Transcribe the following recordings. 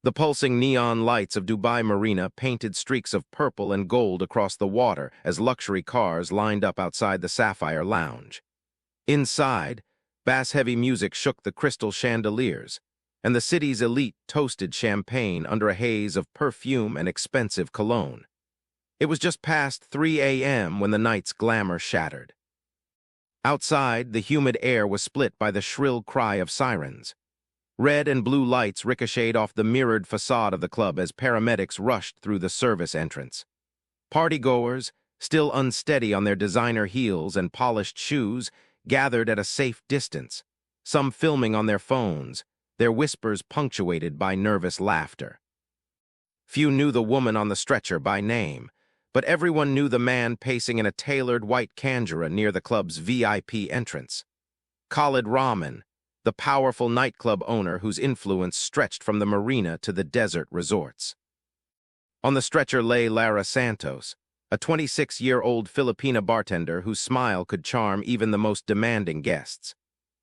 The pulsing neon lights of Dubai Marina painted streaks of purple and gold across the water as luxury cars lined up outside the Sapphire lounge. Inside, bass-heavy music shook the crystal chandeliers, and the city's elite toasted champagne under a haze of perfume and expensive cologne. It was just past 3 a.m. when the night's glamour shattered. Outside, the humid air was split by the shrill cry of sirens. Red and blue lights ricocheted off the mirrored facade of the club as paramedics rushed through the service entrance. Partygoers, still unsteady on their designer heels and polished shoes, gathered at a safe distance, some filming on their phones, their whispers punctuated by nervous laughter. Few knew the woman on the stretcher by name, but everyone knew the man pacing in a tailored white Kanjura near the club's VIP entrance. Khalid Rahman, the powerful nightclub owner whose influence stretched from the marina to the desert resorts. On the stretcher lay Lara Santos, a 26-year-old Filipina bartender whose smile could charm even the most demanding guests.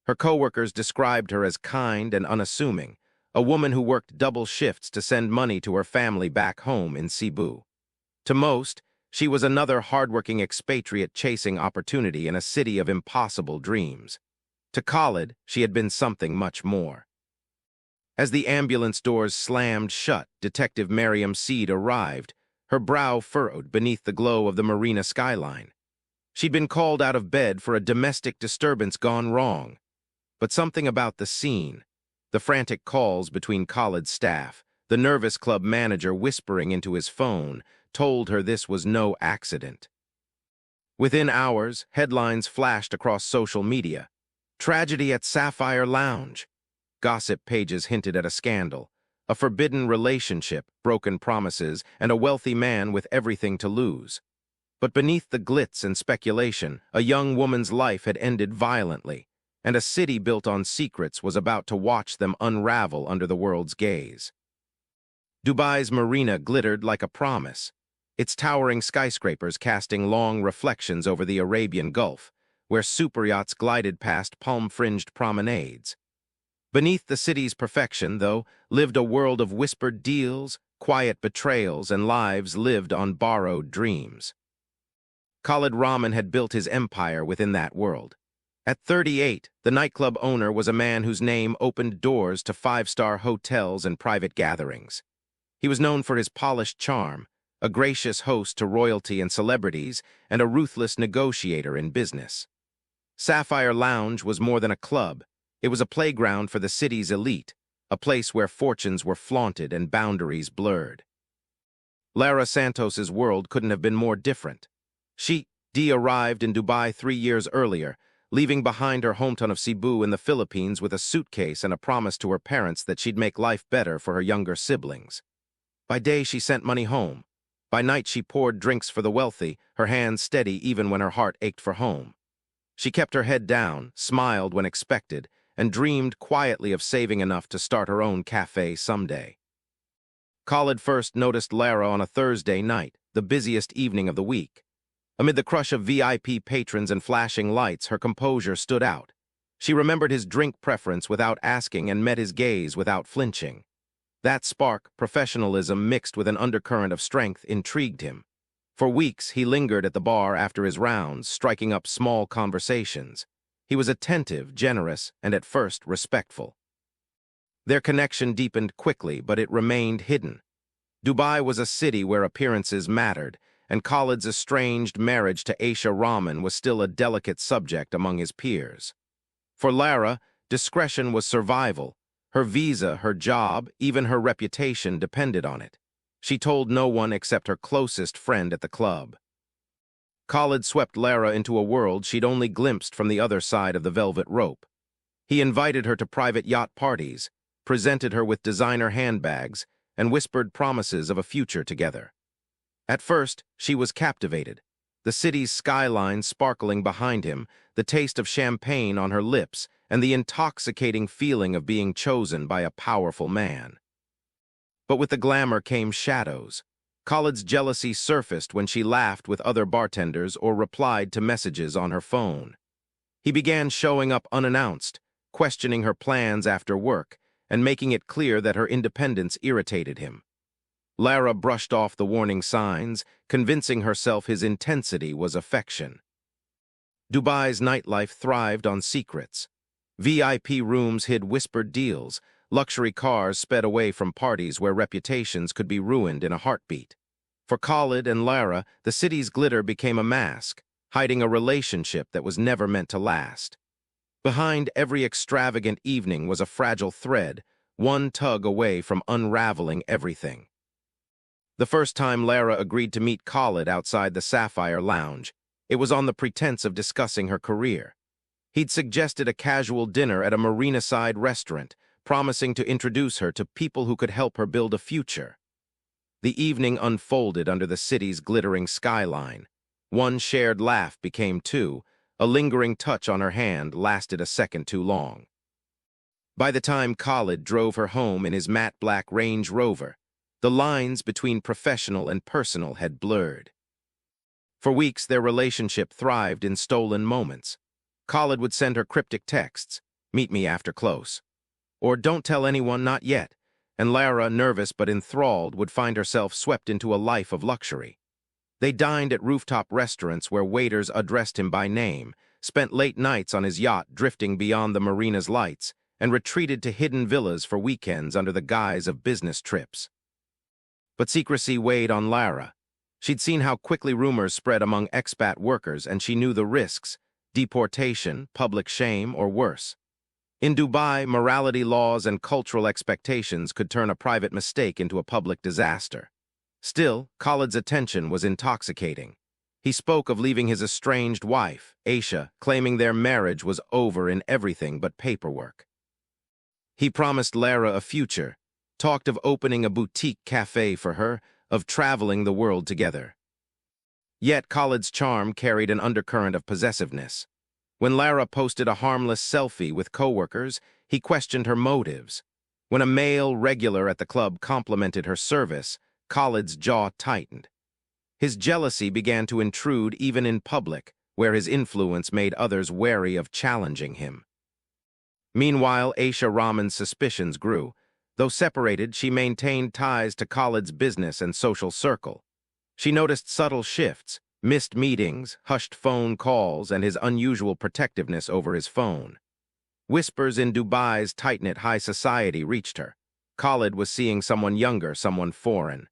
Her coworkers described her as kind and unassuming, a woman who worked double shifts to send money to her family back home in Cebu. To most, she was another hardworking expatriate chasing opportunity in a city of impossible dreams. To Khalid, she had been something much more. As the ambulance doors slammed shut, Detective Mariam Seed arrived, her brow furrowed beneath the glow of the marina skyline. She'd been called out of bed for a domestic disturbance gone wrong. But something about the scene, the frantic calls between Khalid's staff, the nervous club manager whispering into his phone, told her this was no accident. Within hours, headlines flashed across social media. Tragedy at Sapphire Lounge. Gossip pages hinted at a scandal, a forbidden relationship, broken promises, and a wealthy man with everything to lose. But beneath the glitz and speculation, a young woman's life had ended violently, and a city built on secrets was about to watch them unravel under the world's gaze. Dubai's marina glittered like a promise, its towering skyscrapers casting long reflections over the Arabian Gulf, where superyachts glided past palm-fringed promenades. Beneath the city's perfection, though, lived a world of whispered deals, quiet betrayals, and lives lived on borrowed dreams. Khalid Rahman had built his empire within that world. At 38, the nightclub owner was a man whose name opened doors to five-star hotels and private gatherings. He was known for his polished charm, a gracious host to royalty and celebrities, and a ruthless negotiator in business. Sapphire Lounge was more than a club. It was a playground for the city's elite, a place where fortunes were flaunted and boundaries blurred. Lara Santos's world couldn't have been more different. She arrived in Dubai 3 years earlier, leaving behind her hometown of Cebu in the Philippines with a suitcase and a promise to her parents that she'd make life better for her younger siblings. By day, she sent money home. By night, she poured drinks for the wealthy, her hands steady even when her heart ached for home. She kept her head down, smiled when expected, and dreamed quietly of saving enough to start her own cafe someday. Khalid first noticed Lara on a Thursday night, the busiest evening of the week. Amid the crush of VIP patrons and flashing lights, her composure stood out. She remembered his drink preference without asking and met his gaze without flinching. That spark, professionalism mixed with an undercurrent of strength, intrigued him. For weeks, he lingered at the bar after his rounds, striking up small conversations. He was attentive, generous, and at first respectful. Their connection deepened quickly, but it remained hidden. Dubai was a city where appearances mattered, and Khalid's estranged marriage to Aisha Rahman was still a delicate subject among his peers. For Lara, discretion was survival. Her visa, her job, even her reputation depended on it. She told no one except her closest friend at the club. Khalid swept Lara into a world she'd only glimpsed from the other side of the velvet rope. He invited her to private yacht parties, presented her with designer handbags, and whispered promises of a future together. At first, she was captivated, the city's skyline sparkling behind him, the taste of champagne on her lips, and the intoxicating feeling of being chosen by a powerful man. But with the glamour came shadows. Khalid's jealousy surfaced when she laughed with other bartenders or replied to messages on her phone. He began showing up unannounced, questioning her plans after work, and making it clear that her independence irritated him. Lara brushed off the warning signs, convincing herself his intensity was affection. Dubai's nightlife thrived on secrets. VIP rooms hid whispered deals, luxury cars sped away from parties where reputations could be ruined in a heartbeat. For Khalid and Lara, the city's glitter became a mask, hiding a relationship that was never meant to last. Behind every extravagant evening was a fragile thread, one tug away from unraveling everything. The first time Lara agreed to meet Khalid outside the Sapphire lounge, it was on the pretense of discussing her career. He'd suggested a casual dinner at a marina-side restaurant, promising to introduce her to people who could help her build a future. The evening unfolded under the city's glittering skyline. One shared laugh became two, a lingering touch on her hand lasted a second too long. By the time Khalid drove her home in his matte black Range Rover, the lines between professional and personal had blurred. For weeks, their relationship thrived in stolen moments. Khalid would send her cryptic texts, "Meet me after close," or "Don't tell anyone, not yet," and Lara, nervous but enthralled, would find herself swept into a life of luxury. They dined at rooftop restaurants where waiters addressed him by name, spent late nights on his yacht drifting beyond the marina's lights, and retreated to hidden villas for weekends under the guise of business trips. But secrecy weighed on Lara. She'd seen how quickly rumors spread among expat workers, and she knew the risks: deportation, public shame, or worse. In Dubai, morality laws and cultural expectations could turn a private mistake into a public disaster. Still, Khalid's attention was intoxicating. He spoke of leaving his estranged wife, Aisha, claiming their marriage was over in everything but paperwork. He promised Lara a future, talked of opening a boutique cafe for her, of traveling the world together. Yet Khalid's charm carried an undercurrent of possessiveness. When Lara posted a harmless selfie with coworkers, he questioned her motives. When a male regular at the club complimented her service, Khalid's jaw tightened. His jealousy began to intrude even in public, where his influence made others wary of challenging him. Meanwhile, Aisha Rahman's suspicions grew. Though separated, she maintained ties to Khalid's business and social circle. She noticed subtle shifts, missed meetings, hushed phone calls, and his unusual protectiveness over his phone. Whispers in Dubai's tight-knit high society reached her. Khalid was seeing someone younger, someone foreign.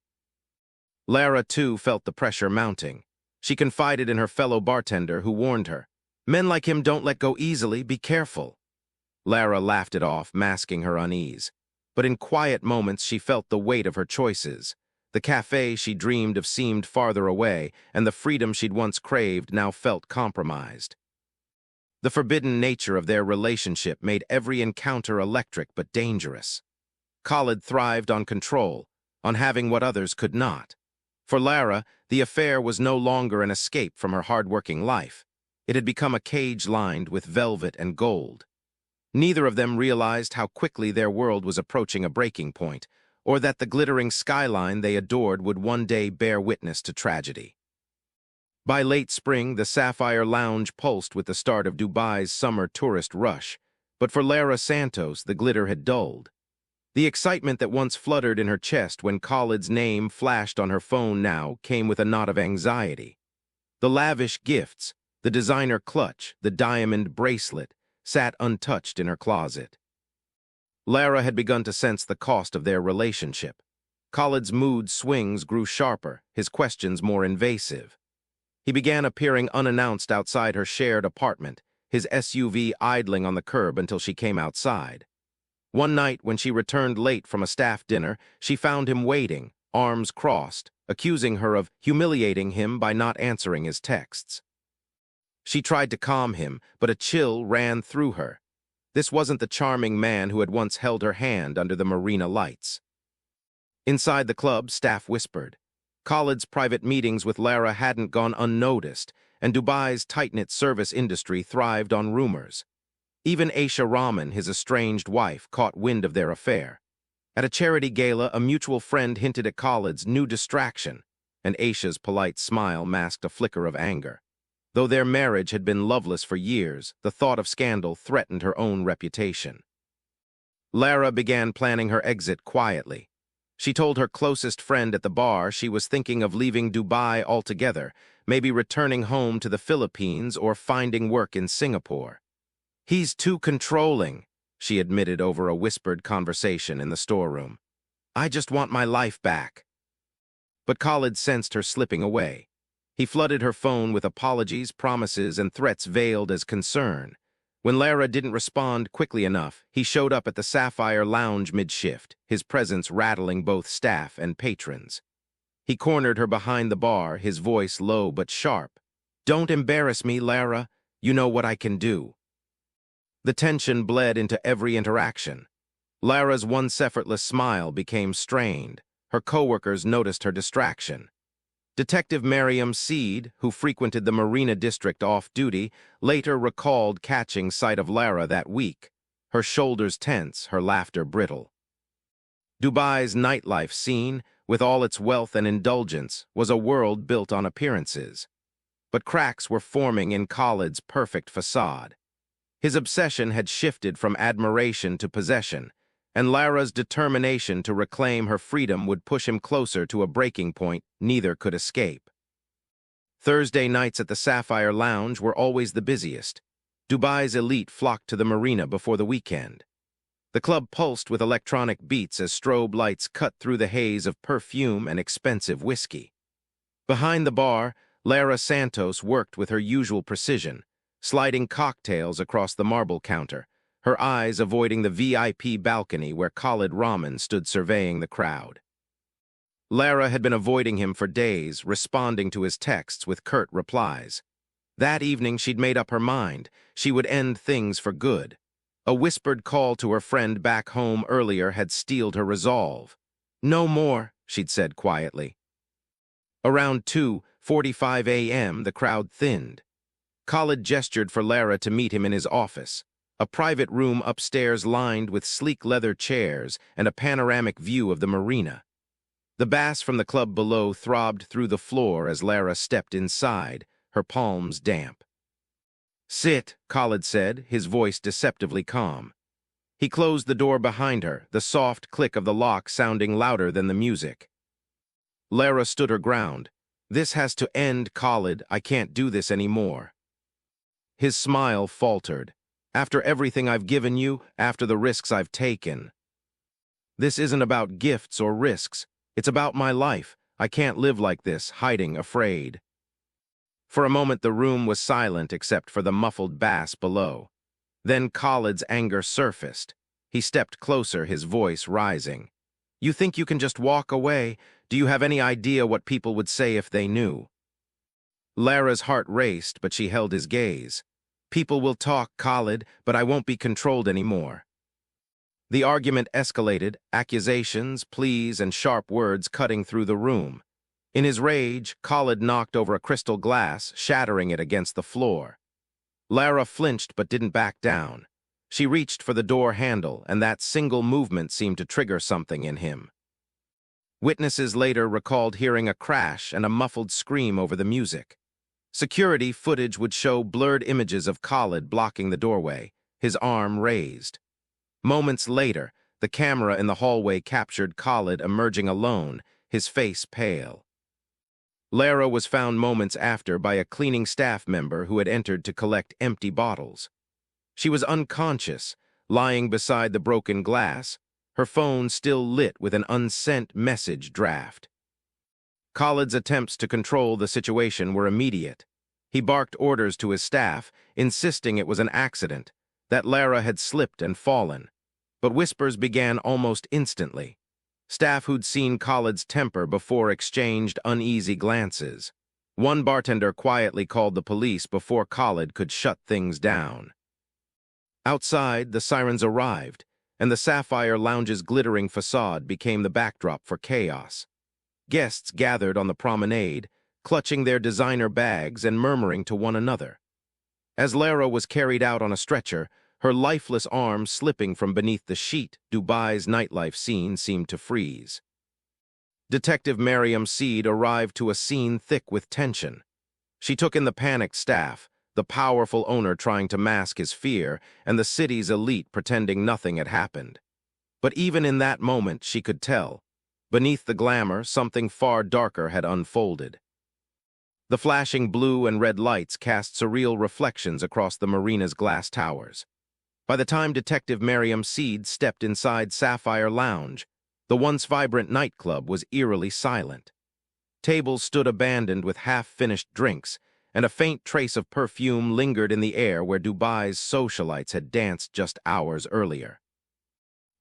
Lara, too, felt the pressure mounting. She confided in her fellow bartender, who warned her, "Men like him don't let go easily, be careful." Lara laughed it off, masking her unease. But in quiet moments she felt the weight of her choices. The cafe she dreamed of seemed farther away, and the freedom she'd once craved now felt compromised. The forbidden nature of their relationship made every encounter electric but dangerous. Khalid thrived on control, on having what others could not. For Lara, the affair was no longer an escape from her hard-working life. It had become a cage lined with velvet and gold. Neither of them realized how quickly their world was approaching a breaking point, or that the glittering skyline they adored would one day bear witness to tragedy. By late spring, the Sapphire Lounge pulsed with the start of Dubai's summer tourist rush, but for Lara Santos, the glitter had dulled. The excitement that once fluttered in her chest when Khalid's name flashed on her phone now came with a knot of anxiety. The lavish gifts, the designer clutch, the diamond bracelet, sat untouched in her closet. Lara had begun to sense the cost of their relationship. Khalid's mood swings grew sharper, his questions more invasive. He began appearing unannounced outside her shared apartment, his SUV idling on the curb until she came outside. One night, when she returned late from a staff dinner, she found him waiting, arms crossed, accusing her of humiliating him by not answering his texts. She tried to calm him, but a chill ran through her. This wasn't the charming man who had once held her hand under the marina lights. Inside the club, staff whispered. Khalid's private meetings with Lara hadn't gone unnoticed, and Dubai's tight-knit service industry thrived on rumors. Even Aisha Rahman, his estranged wife, caught wind of their affair. At a charity gala, a mutual friend hinted at Khalid's new distraction, and Aisha's polite smile masked a flicker of anger. Though their marriage had been loveless for years, the thought of scandal threatened her own reputation. Lara began planning her exit quietly. She told her closest friend at the bar she was thinking of leaving Dubai altogether, maybe returning home to the Philippines or finding work in Singapore. "He's too controlling," she admitted over a whispered conversation in the storeroom. "I just want my life back." But Khalid sensed her slipping away. He flooded her phone with apologies, promises, and threats veiled as concern. When Lara didn't respond quickly enough, he showed up at the Sapphire lounge mid-shift, his presence rattling both staff and patrons. He cornered her behind the bar, his voice low but sharp. "Don't embarrass me, Lara. You know what I can do." The tension bled into every interaction. Lara's once effortless smile became strained. Her coworkers noticed her distraction. Detective Mariam Seed, who frequented the Marina district off-duty, later recalled catching sight of Lara that week, her shoulders tense, her laughter brittle. Dubai's nightlife scene, with all its wealth and indulgence, was a world built on appearances. But cracks were forming in Khalid's perfect facade. His obsession had shifted from admiration to possession, and Lara's determination to reclaim her freedom would push him closer to a breaking point neither could escape. Thursday nights at the Sapphire Lounge were always the busiest. Dubai's elite flocked to the marina before the weekend. The club pulsed with electronic beats as strobe lights cut through the haze of perfume and expensive whiskey. Behind the bar, Lara Santos worked with her usual precision, sliding cocktails across the marble counter, her eyes avoiding the VIP balcony where Khalid Rahman stood surveying the crowd. Lara had been avoiding him for days, responding to his texts with curt replies. That evening she'd made up her mind. She would end things for good. A whispered call to her friend back home earlier had steeled her resolve. "No more," she'd said quietly. Around 2:45 a.m., the crowd thinned. Khalid gestured for Lara to meet him in his office, a private room upstairs lined with sleek leather chairs and a panoramic view of the marina. The bass from the club below throbbed through the floor as Lara stepped inside, her palms damp. "Sit," Khalid said, his voice deceptively calm. He closed the door behind her, the soft click of the lock sounding louder than the music. Lara stood her ground. "This has to end, Khalid. I can't do this anymore." His smile faltered. "After everything I've given you, after the risks I've taken." "This isn't about gifts or risks. It's about my life. I can't live like this, hiding, afraid." For a moment the room was silent except for the muffled bass below. Then Khalid's anger surfaced. He stepped closer, his voice rising. "You think you can just walk away? Do you have any idea what people would say if they knew?" Lara's heart raced, but she held his gaze. "People will talk, Khalid, but I won't be controlled anymore." The argument escalated, accusations, pleas, and sharp words cutting through the room. In his rage, Khalid knocked over a crystal glass, shattering it against the floor. Lara flinched but didn't back down. She reached for the door handle, and that single movement seemed to trigger something in him. Witnesses later recalled hearing a crash and a muffled scream over the music. Security footage would show blurred images of Khalid blocking the doorway, his arm raised. Moments later, the camera in the hallway captured Khalid emerging alone, his face pale. Lara was found moments after by a cleaning staff member who had entered to collect empty bottles. She was unconscious, lying beside the broken glass, her phone still lit with an unsent message draft. Khalid's attempts to control the situation were immediate. He barked orders to his staff, insisting it was an accident, that Lara had slipped and fallen. But whispers began almost instantly. Staff who'd seen Khalid's temper before exchanged uneasy glances. One bartender quietly called the police before Khalid could shut things down. Outside, the sirens arrived, and the Sapphire Lounge's glittering facade became the backdrop for chaos. Guests gathered on the promenade, clutching their designer bags and murmuring to one another. As Lara was carried out on a stretcher, her lifeless arms slipping from beneath the sheet, Dubai's nightlife scene seemed to freeze. Detective Mariam Seed arrived to a scene thick with tension. She took in the panicked staff, the powerful owner trying to mask his fear, and the city's elite pretending nothing had happened. But even in that moment, she could tell. Beneath the glamour, something far darker had unfolded. The flashing blue and red lights cast surreal reflections across the marina's glass towers. By the time Detective Miriam Seed stepped inside Sapphire Lounge, the once vibrant nightclub was eerily silent. Tables stood abandoned with half-finished drinks, and a faint trace of perfume lingered in the air where Dubai's socialites had danced just hours earlier.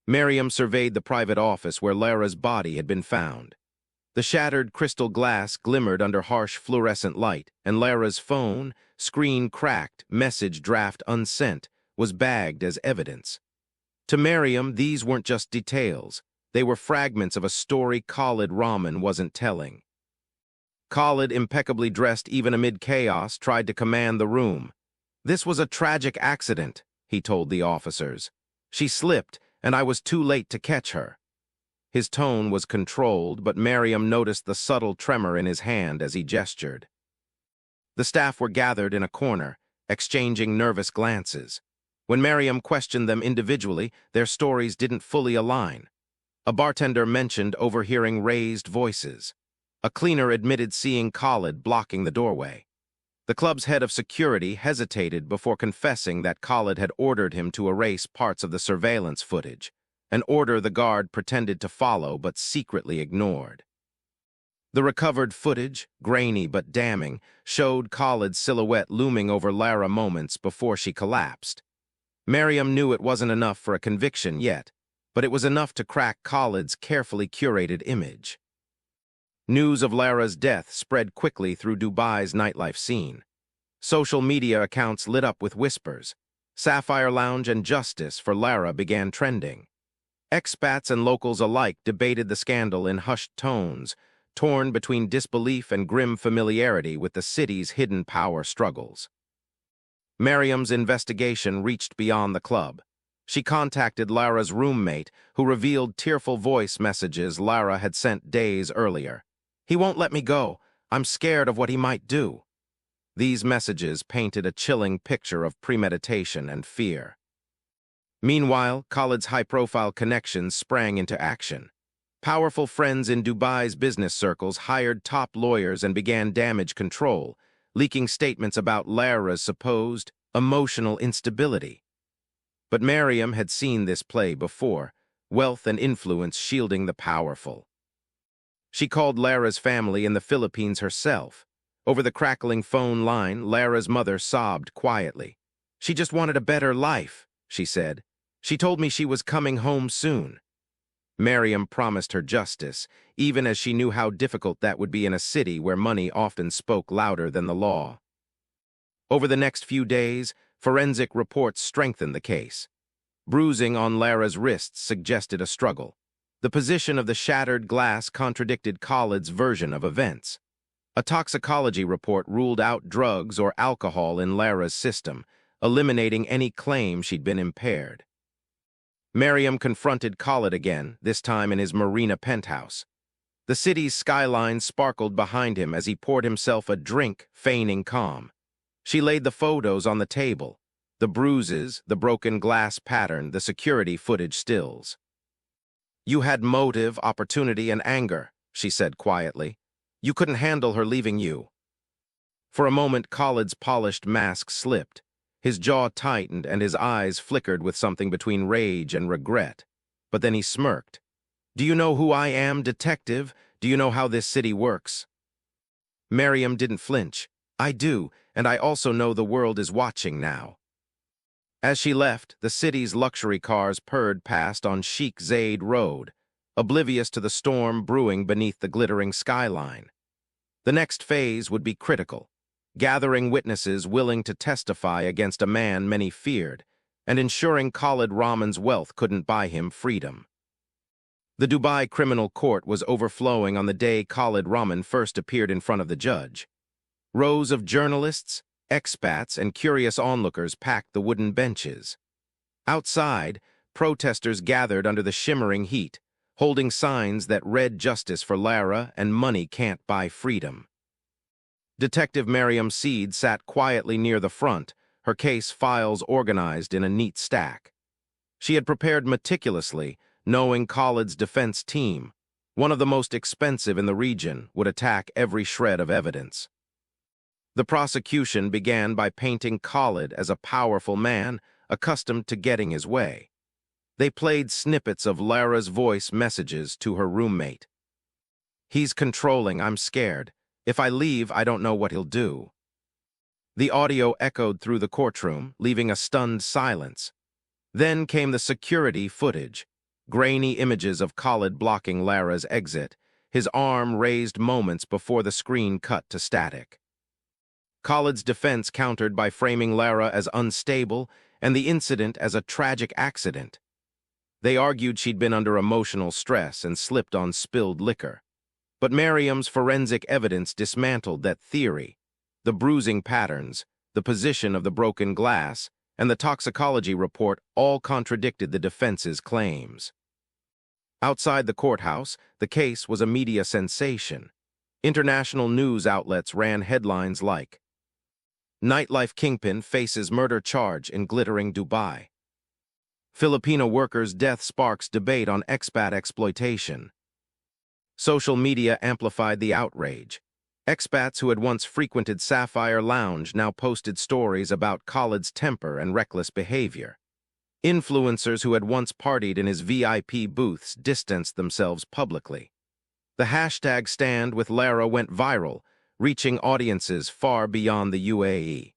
Miriam surveyed the private office where Lara's body had been found. The shattered crystal glass glimmered under harsh fluorescent light, and Lara's phone, screen cracked, message draft unsent, was bagged as evidence. To Miriam, these weren't just details. They were fragments of a story Khalid Rahman wasn't telling. Khalid, impeccably dressed even amid chaos, tried to command the room. "This was a tragic accident," he told the officers. "She slipped, and I was too late to catch her." His tone was controlled, but Miriam noticed the subtle tremor in his hand as he gestured. The staff were gathered in a corner, exchanging nervous glances. When Miriam questioned them individually, their stories didn't fully align. A bartender mentioned overhearing raised voices. A cleaner admitted seeing Khalid blocking the doorway. The club's head of security hesitated before confessing that Khalid had ordered him to erase parts of the surveillance footage, an order the guard pretended to follow but secretly ignored. The recovered footage, grainy but damning, showed Khalid's silhouette looming over Lara moments before she collapsed. Miriam knew it wasn't enough for a conviction yet, but it was enough to crack Khalid's carefully curated image. News of Lara's death spread quickly through Dubai's nightlife scene. Social media accounts lit up with whispers. Sapphire Lounge and justice for Lara began trending. Expats and locals alike debated the scandal in hushed tones, torn between disbelief and grim familiarity with the city's hidden power struggles. Miriam's investigation reached beyond the club. She contacted Lara's roommate, who revealed tearful voice messages Lara had sent days earlier. "He won't let me go. I'm scared of what he might do." These messages painted a chilling picture of premeditation and fear. Meanwhile, Khalid's high-profile connections sprang into action. Powerful friends in Dubai's business circles hired top lawyers and began damage control, leaking statements about Lara's supposed emotional instability. But Miriam had seen this play before, wealth and influence shielding the powerful. She called Lara's family in the Philippines herself. Over the crackling phone line, Lara's mother sobbed quietly. "She just wanted a better life," she said. "She told me she was coming home soon." Miriam promised her justice, even as she knew how difficult that would be in a city where money often spoke louder than the law. Over the next few days, forensic reports strengthened the case. Bruising on Lara's wrists suggested a struggle. The position of the shattered glass contradicted Khalid's version of events. A toxicology report ruled out drugs or alcohol in Lara's system, eliminating any claim she'd been impaired. Miriam confronted Khalid again, this time in his marina penthouse. The city's skyline sparkled behind him as he poured himself a drink, feigning calm. She laid the photos on the table, the bruises, the broken glass pattern, the security footage stills. "You had motive, opportunity, and anger," she said quietly. "You couldn't handle her leaving you." For a moment, Khalid's polished mask slipped. His jaw tightened and his eyes flickered with something between rage and regret. But then he smirked. "Do you know who I am, detective? Do you know how this city works?" Miriam didn't flinch. "I do, and I also know the world is watching now." As she left, the city's luxury cars purred past on chic Zaid Road, oblivious to the storm brewing beneath the glittering skyline. The next phase would be critical, gathering witnesses willing to testify against a man many feared, and ensuring Khalid Rahman's wealth couldn't buy him freedom. The Dubai criminal court was overflowing on the day Khalid Rahman first appeared in front of the judge. Rows of journalists, expats, and curious onlookers packed the wooden benches. Outside, protesters gathered under the shimmering heat, holding signs that read "Justice for Lara" and "Money can't buy freedom." Detective Miriam Seed sat quietly near the front, her case files organized in a neat stack. She had prepared meticulously, knowing Khalid's defense team, one of the most expensive in the region, would attack every shred of evidence. The prosecution began by painting Khalid as a powerful man accustomed to getting his way. They played snippets of Lara's voice messages to her roommate. "He's controlling, I'm scared. If I leave, I don't know what he'll do." The audio echoed through the courtroom, leaving a stunned silence. Then came the security footage, grainy images of Khalid blocking Lara's exit, his arm raised moments before the screen cut to static. Khalid's defense countered by framing Lara as unstable and the incident as a tragic accident. They argued she'd been under emotional stress and slipped on spilled liquor. But Miriam's forensic evidence dismantled that theory. The bruising patterns, the position of the broken glass, and the toxicology report all contradicted the defense's claims. Outside the courthouse, the case was a media sensation. International news outlets ran headlines like, "Nightlife kingpin faces murder charge in glittering Dubai." "Filipino workers' death sparks debate on expat exploitation." Social media amplified the outrage. Expats who had once frequented Sapphire Lounge now posted stories about Khalid's temper and reckless behavior. Influencers who had once partied in his VIP booths distanced themselves publicly. The hashtag Stand with Lara went viral, reaching audiences far beyond the UAE.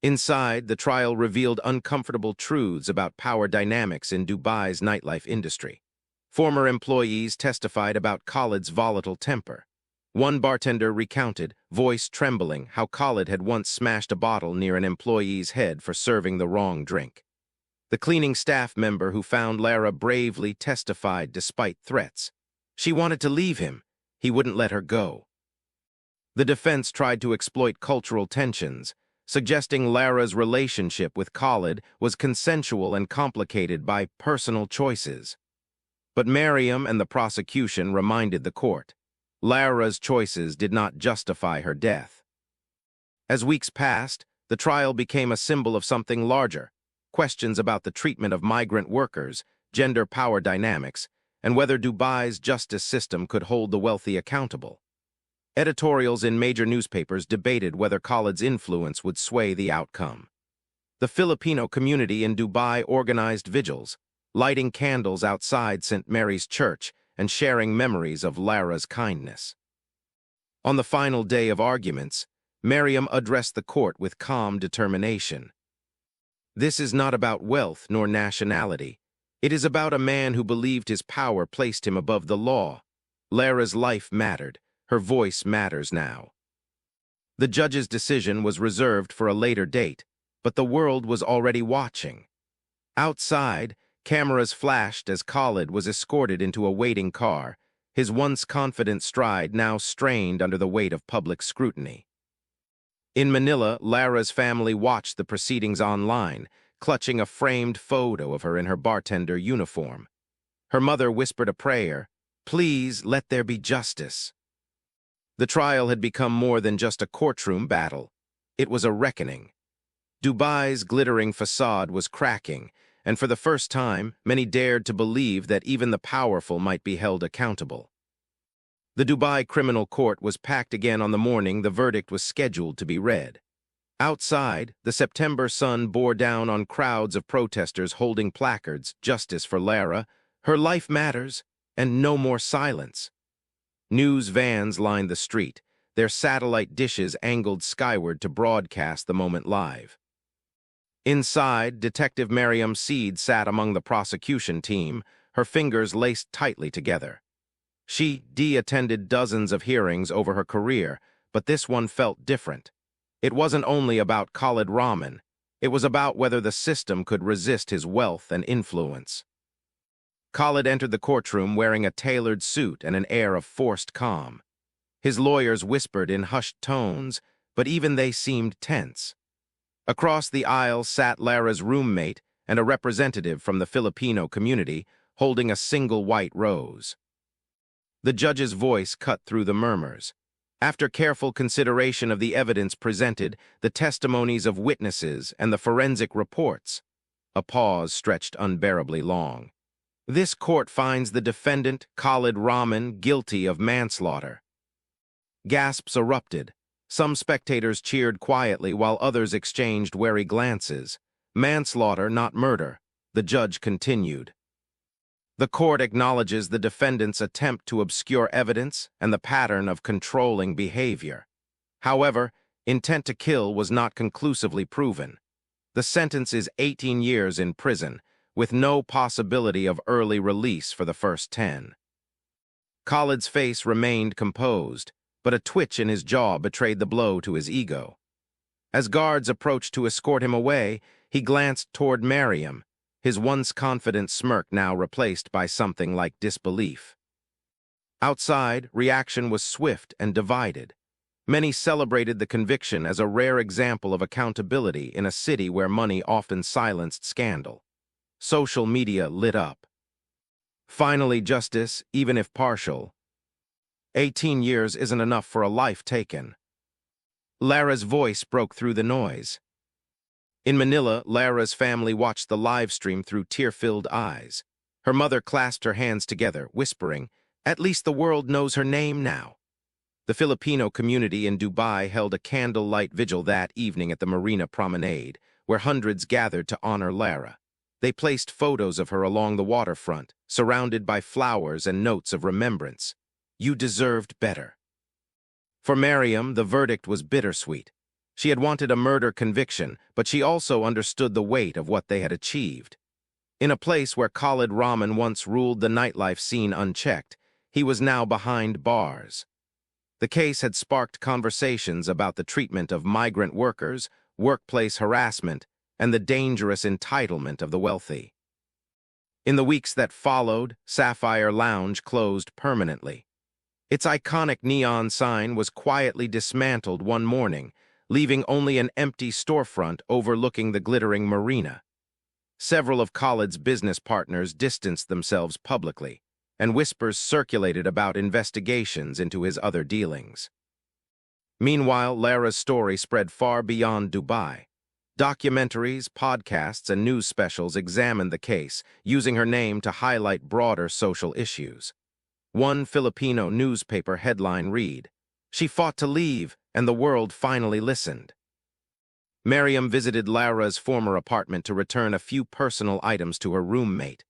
Inside, the trial revealed uncomfortable truths about power dynamics in Dubai's nightlife industry. Former employees testified about Khalid's volatile temper. One bartender recounted, voice trembling, how Khalid had once smashed a bottle near an employee's head for serving the wrong drink. The cleaning staff member who found Lara bravely testified despite threats. She wanted to leave him. He wouldn't let her go. The defense tried to exploit cultural tensions, suggesting Lara's relationship with Khalid was consensual and complicated by personal choices. But Miriam and the prosecution reminded the court, Lara's choices did not justify her death. As weeks passed, the trial became a symbol of something larger, questions about the treatment of migrant workers, gender power dynamics, and whether Dubai's justice system could hold the wealthy accountable. Editorials in major newspapers debated whether Khalid's influence would sway the outcome. The Filipino community in Dubai organized vigils, lighting candles outside St. Mary's Church and sharing memories of Lara's kindness. On the final day of arguments, Miriam addressed the court with calm determination. "This is not about wealth nor nationality. It is about a man who believed his power placed him above the law. Lara's life mattered. Her voice matters now." The judge's decision was reserved for a later date, but the world was already watching. Outside, cameras flashed as Khalid was escorted into a waiting car, his once confident stride now strained under the weight of public scrutiny. In Manila, Lara's family watched the proceedings online, clutching a framed photo of her in her bartender uniform. Her mother whispered a prayer, "Please let there be justice." The trial had become more than just a courtroom battle. It was a reckoning. Dubai's glittering facade was cracking, and for the first time, many dared to believe that even the powerful might be held accountable. The Dubai criminal court was packed again on the morning the verdict was scheduled to be read. Outside, the September sun bore down on crowds of protesters holding placards, "Justice for Lara," "Her life matters," and "No more silence." News vans lined the street, their satellite dishes angled skyward to broadcast the moment live. Inside, Detective Miriam Seed sat among the prosecution team, her fingers laced tightly together. She attended dozens of hearings over her career, but this one felt different. It wasn't only about Khalid Rahman, it was about whether the system could resist his wealth and influence. Khalid entered the courtroom wearing a tailored suit and an air of forced calm. His lawyers whispered in hushed tones, but even they seemed tense. Across the aisle sat Lara's roommate and a representative from the Filipino community, holding a single white rose. The judge's voice cut through the murmurs. After careful consideration of the evidence presented, the testimonies of witnesses, and the forensic reports, a pause stretched unbearably long. This court finds the defendant, Khalid Rahman, guilty of manslaughter. Gasps erupted. Some spectators cheered quietly while others exchanged wary glances. Manslaughter, not murder, the judge continued. The court acknowledges the defendant's attempt to obscure evidence and the pattern of controlling behavior. However, intent to kill was not conclusively proven. The sentence is 18 years in prison, with no possibility of early release for the first 10. Khalid's face remained composed, but a twitch in his jaw betrayed the blow to his ego. As guards approached to escort him away, he glanced toward Mariam, his once confident smirk now replaced by something like disbelief. Outside, reaction was swift and divided. Many celebrated the conviction as a rare example of accountability in a city where money often silenced scandal. Social media lit up. Finally, justice, even if partial. 18 years isn't enough for a life taken. Lara's voice broke through the noise. In Manila, Lara's family watched the live stream through tear-filled eyes. Her mother clasped her hands together, whispering, "At least the world knows her name now." The Filipino community in Dubai held a candlelight vigil that evening at the Marina Promenade, where hundreds gathered to honor Lara. They placed photos of her along the waterfront, surrounded by flowers and notes of remembrance. "You deserved better." For Mariam, the verdict was bittersweet. She had wanted a murder conviction, but she also understood the weight of what they had achieved. In a place where Khalid Rahman once ruled the nightlife scene unchecked, he was now behind bars. The case had sparked conversations about the treatment of migrant workers, workplace harassment, and the dangerous entitlement of the wealthy. In the weeks that followed, Sapphire Lounge closed permanently. Its iconic neon sign was quietly dismantled one morning, leaving only an empty storefront overlooking the glittering marina. Several of Khalid's business partners distanced themselves publicly, and whispers circulated about investigations into his other dealings. Meanwhile, Lara's story spread far beyond Dubai. Documentaries, podcasts, and news specials examined the case, using her name to highlight broader social issues. One Filipino newspaper headline read, "She fought to leave, and the world finally listened." Mariam visited Lara's former apartment to return a few personal items to her roommate.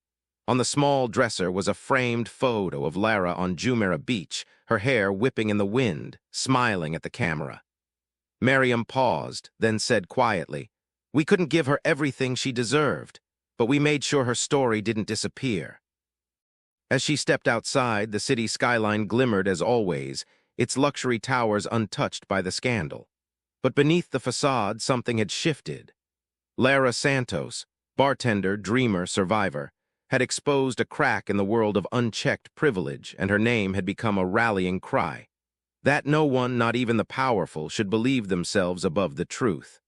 On the small dresser was a framed photo of Lara on Jumeirah Beach, her hair whipping in the wind, smiling at the camera. Mariam paused, then said quietly, "We couldn't give her everything she deserved, but we made sure her story didn't disappear." As she stepped outside, the city skyline glimmered as always, its luxury towers untouched by the scandal. But beneath the facade, something had shifted. Lara Santos, bartender, dreamer, survivor, had exposed a crack in the world of unchecked privilege, and her name had become a rallying cry. That no one, not even the powerful, should believe themselves above the truth.